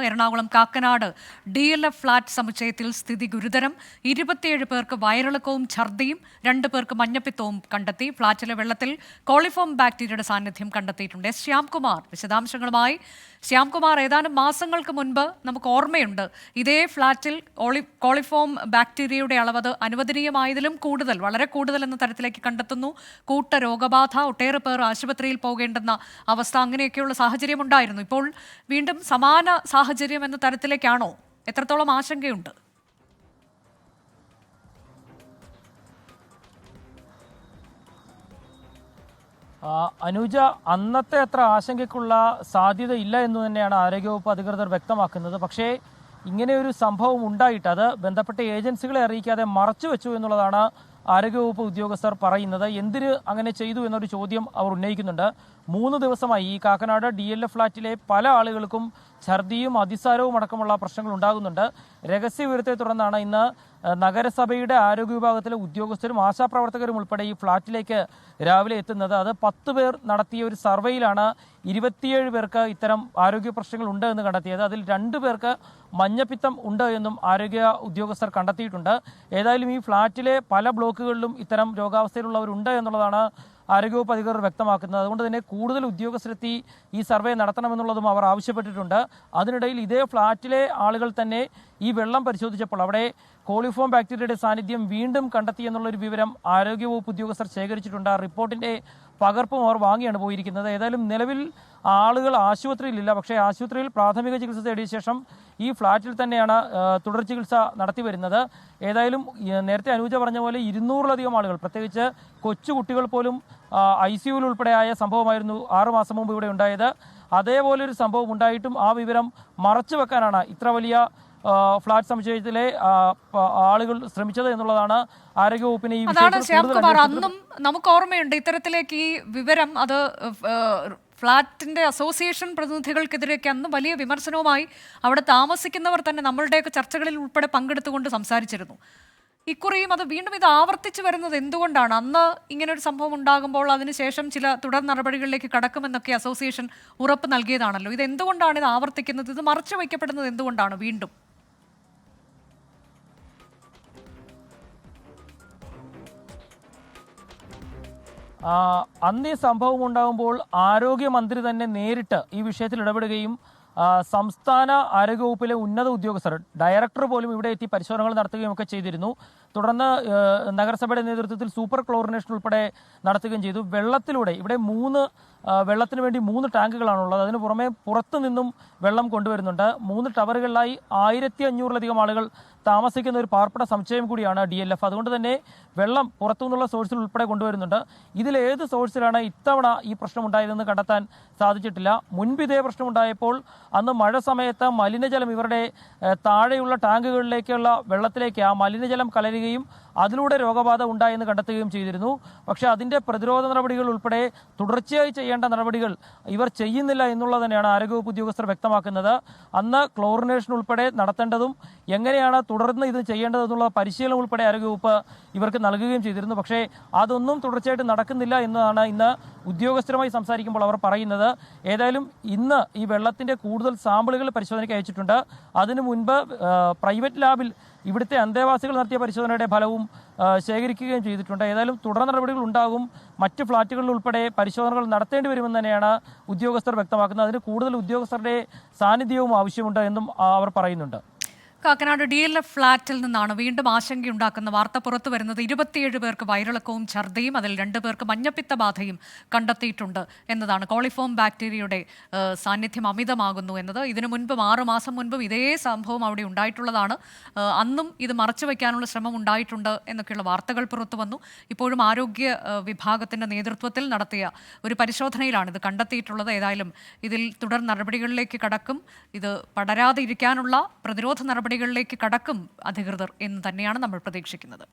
Ernakulam Kakkanad DLF flat സമുച്ചയത്തിൽ സ്ഥിതി ഗുരുതരം. 27 പേർക്ക് വയറിളക്കവും ഛർദിയും 2 പേർക്ക് മഞ്ഞപ്പിത്തവും കണ്ടെത്തി. ഫ്ളാറ്റിലെ വെള്ളത്തിൽ കോളിഫോം ബാക്ടീരിയയുടെ സാന്നിധ്യം കണ്ടെത്തിയിട്ടുണ്ട്. ശ്യാംകുമാർ വിശദാംശങ്ങളുമായി. ശ്യാംകുമാർ, ഏതാനും മാസങ്ങൾക്ക് മുൻപ് നമുക്ക് ഓർമ്മയുണ്ട്, ഇതേ ഫ്ളാറ്റിൽ കോളിഫോം ബാക്ടീരിയയുടെ അളവ് അനുവദനീയമായതിലും കൂടുതൽ, വളരെ കൂടുതൽ എന്ന തരത്തിലേക്ക് കണ്ടെത്തുന്നു. കൂട്ട രോഗബാധ, ഒട്ടേറെ പേർ ആശുപത്രിയിൽ പോകേണ്ടെന്ന അവസ്ഥ, അങ്ങനെയൊക്കെയുള്ള സാഹചര്യം ഉണ്ടായിരുന്നു. ഇപ്പോൾ വീണ്ടും സമാന സാഹചര്യം എന്ന തരത്തിലേക്കാണോ? എത്രത്തോളം ആശങ്കയുണ്ട്? അനുജ, അന്നത്തെ അത്ര ആശങ്കയ്ക്കുള്ള സാധ്യത ഇല്ല എന്ന് തന്നെയാണ് ആരോഗ്യവകുപ്പ് അധികൃതർ വ്യക്തമാക്കുന്നത്. പക്ഷേ ഇങ്ങനെയൊരു സംഭവം ഉണ്ടായിട്ട് അത് ബന്ധപ്പെട്ട ഏജൻസികളെ അറിയിക്കാതെ മറച്ചു വെച്ചു എന്നുള്ളതാണ് ആരോഗ്യവകുപ്പ് ഉദ്യോഗസ്ഥർ പറയുന്നത്. എന്തിന് അങ്ങനെ ചെയ്തു എന്നൊരു ചോദ്യം അവർ ഉന്നയിക്കുന്നുണ്ട്. 3 ദിവസമായി ഈ കാക്കനാട് DLF ഫ്ളാറ്റിലെ പല ആളുകൾക്കും ഛർദിയും അതിസാരവും അടക്കമുള്ള പ്രശ്നങ്ങൾ ഉണ്ടാകുന്നുണ്ട്. രഹസ്യവിവരത്തെ തുടർന്നാണ് ഇന്ന് നഗരസഭയുടെ ആരോഗ്യ വിഭാഗത്തിലെ ഉദ്യോഗസ്ഥരും ആശാപ്രവർത്തകരും ഉൾപ്പെടെ ഈ ഫ്ളാറ്റിലേക്ക് രാവിലെ എത്തുന്നത്. അത് 10 പേർ നടത്തിയ ഒരു സർവേയിലാണ് 27 പേർക്ക് ഇത്തരം ആരോഗ്യ പ്രശ്നങ്ങൾ ഉണ്ട് എന്ന് കണ്ടെത്തിയത്. അതിൽ 2 പേർക്ക് മഞ്ഞപ്പിത്തം ഉണ്ട് എന്നും ആരോഗ്യ ഉദ്യോഗസ്ഥർ കണ്ടെത്തിയിട്ടുണ്ട്. ഏതായാലും ഈ ഫ്ളാറ്റിലെ പല ബ്ലോക്കുകളിലും ഇത്തരം രോഗാവസ്ഥയിലുള്ളവരുണ്ട് എന്നുള്ളതാണ് ആരോഗ്യവകുപ്പ് അധികൃതർ വ്യക്തമാക്കുന്നത്. അതുകൊണ്ട് തന്നെ കൂടുതൽ ഉദ്യോഗസ്ഥരെത്തി ഈ സർവേ നടത്തണമെന്നുള്ളതും അവർ ആവശ്യപ്പെട്ടിട്ടുണ്ട്. അതിനിടയിൽ ഇതേ ഫ്ളാറ്റിലെ ആളുകൾ തന്നെ ഈ വെള്ളം പരിശോധിച്ചപ്പോൾ അവിടെ കോളിഫോം ബാക്ടീരിയയുടെ സാന്നിധ്യം വീണ്ടും കണ്ടെത്തി എന്നുള്ളൊരു വിവരം ആരോഗ്യവകുപ്പ് ഉദ്യോഗസ്ഥർ ശേഖരിച്ചിട്ടുണ്ട്. റിപ്പോർട്ടിൻ്റെ പകർപ്പും അവർ വാങ്ങിയാണ് പോയിരിക്കുന്നത്. ഏതായാലും നിലവിൽ ആളുകൾ ആശുപത്രിയിലില്ല. പക്ഷേ ആശുപത്രിയിൽ പ്രാഥമിക ചികിത്സ തേടിയ ശേഷം ഈ ഫ്ളാറ്റിൽ തന്നെയാണ് തുടർ ചികിത്സ നടത്തി വരുന്നത്. ഏതായാലും നേരത്തെ അനുജ പറഞ്ഞ പോലെ 200-ലധികം ആളുകൾ, പ്രത്യേകിച്ച് കൊച്ചുകുട്ടികൾ പോലും ICUവിൽ ഉൾപ്പെടെയായ സംഭവമായിരുന്നു 6 മാസം മുമ്പ് ഇവിടെ ഉണ്ടായത്. അതേപോലെ ഒരു സംഭവം ഉണ്ടായിട്ടും ആ വിവരം മറച്ചു വെക്കാനാണ് ഇത്ര വലിയ ഫ്ളാറ്റ് സമുച്ചയത്തിലെ ആളുകൾ ശ്രമിച്ചത് എന്നുള്ളതാണ് ആരോഗ്യവകുപ്പിനെ ഈ ശ്യാംകുമാർ, അന്നും നമുക്ക് ഓർമ്മയുണ്ട് ഇത്തരത്തിലേക്ക് ഈ വിവരം അത് ഫ്ളാറ്റിന്റെ അസോസിയേഷൻ പ്രതിനിധികൾക്കെതിരെയൊക്കെ അന്ന് വലിയ വിമർശനവുമായി അവിടെ താമസിക്കുന്നവർ തന്നെ നമ്മളുടെയൊക്കെ ചർച്ചകളിൽ ഉൾപ്പെടെ പങ്കെടുത്തുകൊണ്ട് സംസാരിച്ചിരുന്നു. ഇക്കുറിയും അത് വീണ്ടും ഇത് ആവർത്തിച്ചു വരുന്നത് എന്തുകൊണ്ടാണ്? അന്ന് ഇങ്ങനൊരു സംഭവം ഉണ്ടാകുമ്പോൾ അതിനുശേഷം ചില തുടർ നടപടികളിലേക്ക് കടക്കുമെന്നൊക്കെ അസോസിയേഷൻ ഉറപ്പ് നൽകിയതാണല്ലോ. ഇത് എന്തുകൊണ്ടാണ് ഇത് ആവർത്തിക്കുന്നത്? ഇത് മറച്ചു വയ്ക്കപ്പെടുന്നത് എന്തുകൊണ്ടാണ് വീണ്ടും? അന്ന് ഈ സംഭവം ഉണ്ടാകുമ്പോൾ ആരോഗ്യമന്ത്രി തന്നെ നേരിട്ട് ഈ വിഷയത്തിൽ ഇടപെടുകയും സംസ്ഥാന ആരോഗ്യവകുപ്പിലെ ഉന്നത ഉദ്യോഗസ്ഥർ, ഡയറക്ടർ പോലും ഇവിടെ എത്തി പരിശോധനകൾ നടത്തുകയും ഒക്കെ ചെയ്തിരുന്നു. തുടർന്ന് നഗരസഭയുടെ നേതൃത്വത്തിൽ സൂപ്പർ ക്ലോറിനേഷൻ ഉൾപ്പെടെ നടത്തുകയും ചെയ്തു. വെള്ളത്തിലൂടെ ഇവിടെ വെള്ളത്തിന് വേണ്ടി 3 ടാങ്കുകളാണുള്ളത്. അതിന് പുറമെ പുറത്തു നിന്നും വെള്ളം കൊണ്ടുവരുന്നുണ്ട്. 3 ടവറുകളിലായി 1500-ലധികം ആളുകൾ താമസിക്കുന്ന ഒരു പാർപ്പിട സമുച്ചയം കൂടിയാണ് DLF. അതുകൊണ്ട് തന്നെ വെള്ളം പുറത്തുനിന്നുള്ള സോഴ്സിൽ ഉൾപ്പെടെ കൊണ്ടുവരുന്നുണ്ട്. ഇതിലേത് സോഴ്സിലാണ് ഇത്തവണ ഈ പ്രശ്നമുണ്ടായതെന്ന് കണ്ടെത്താൻ സാധിച്ചിട്ടില്ല. മുൻപ് ഇതേ പ്രശ്നമുണ്ടായപ്പോൾ അന്ന് മഴ സമയത്ത് മലിനജലം ഇവരുടെ താഴെയുള്ള ടാങ്കുകളിലേക്കുള്ള വെള്ളത്തിലേക്ക് ആ മലിനജലം കലരുകയും അതിലൂടെ രോഗബാധ ഉണ്ടായെന്ന് കണ്ടെത്തുകയും ചെയ്തിരുന്നു. പക്ഷേ അതിൻ്റെ പ്രതിരോധ നടപടികൾ ഉൾപ്പെടെ തുടർച്ചയായി ചെയ്യേണ്ട നടപടികൾ ഇവർ ചെയ്യുന്നില്ല എന്നുള്ളത് തന്നെയാണ് ആരോഗ്യവകുപ്പ് ഉദ്യോഗസ്ഥർ വ്യക്തമാക്കുന്നത്. അന്ന് ക്ലോറിനേഷൻ ഉൾപ്പെടെ നടത്തേണ്ടതും എങ്ങനെയാണ് തുടർന്ന് ഇത് ചെയ്യേണ്ടതെന്നുള്ള പരിശീലനം ഉൾപ്പെടെ ആരോഗ്യവകുപ്പ് ഇവർക്ക് നൽകുകയും ചെയ്തിരുന്നു. പക്ഷേ അതൊന്നും തുടർച്ചയായിട്ട് നടക്കുന്നില്ല എന്നതാണ് ഇന്ന് ഉദ്യോഗസ്ഥരുമായി സംസാരിക്കുമ്പോൾ അവർ പറയുന്നത്. ഏതായാലും ഇന്ന് ഈ വെള്ളത്തിൻ്റെ കൂടുതൽ സാമ്പിളുകൾ പരിശോധനയ്ക്ക് അയച്ചിട്ടുണ്ട്. അതിനു മുൻപ് പ്രൈവറ്റ് ലാബിൽ ഇവിടുത്തെ അന്തേവാസികൾ നടത്തിയ പരിശോധനയുടെ ഫലവും ശേഖരിക്കുകയും ചെയ്തിട്ടുണ്ട്. ഏതായാലും തുടർ നടപടികൾ ഉണ്ടാകും. മറ്റ് ഫ്ളാറ്റുകളിൽ ഉൾപ്പെടെ പരിശോധനകൾ നടത്തേണ്ടി വരുമെന്ന് തന്നെയാണ് ഉദ്യോഗസ്ഥർ വ്യക്തമാക്കുന്നത്. അതിന് കൂടുതൽ ഉദ്യോഗസ്ഥരുടെ സാന്നിധ്യവും ആവശ്യമുണ്ട് എന്നും അവർ പറയുന്നുണ്ട്. കാക്കനാട് DLF ഫ്ളാറ്റിൽ നിന്നാണ് വീണ്ടും ആശങ്കയുണ്ടാക്കുന്ന വാർത്ത പുറത്തു വരുന്നത്. 27 പേർക്ക് വയറിളക്കവും ഛർദിയും അതിൽ 2 പേർക്ക് മഞ്ഞപ്പിത്ത ബാധയും കണ്ടെത്തിയിട്ടുണ്ട് എന്നതാണ്. കോളിഫോം ബാക്ടീരിയയുടെ സാന്നിധ്യം അമിതമാകുന്നു എന്നത്. ഇതിനു മുൻപും 6 മാസം മുൻപും ഇതേ സംഭവം അവിടെ ഉണ്ടായിട്ടുള്ളതാണ്. അന്നും ഇത് മറച്ചു വയ്ക്കാനുള്ള ശ്രമം ഉണ്ടായിട്ടുണ്ട് എന്നൊക്കെയുള്ള വാർത്തകൾ പുറത്തു വന്നു. ഇപ്പോഴും ആരോഗ്യ വിഭാഗത്തിൻ്റെ നേതൃത്വത്തിൽ നടത്തിയ ഒരു പരിശോധനയിലാണ് ഇത് കണ്ടെത്തിയിട്ടുള്ളത്. ഏതായാലും ഇതിൽ തുടർ നടപടികളിലേക്ക് കടക്കും. ഇത് പടരാതെ ഇരിക്കാനുള്ള പ്രതിരോധ നടപടികളിലേക്ക് കടക്കും അധികൃതർ എന്ന് തന്നെയാണ് നമ്മൾ പ്രതീക്ഷിക്കുന്നത്.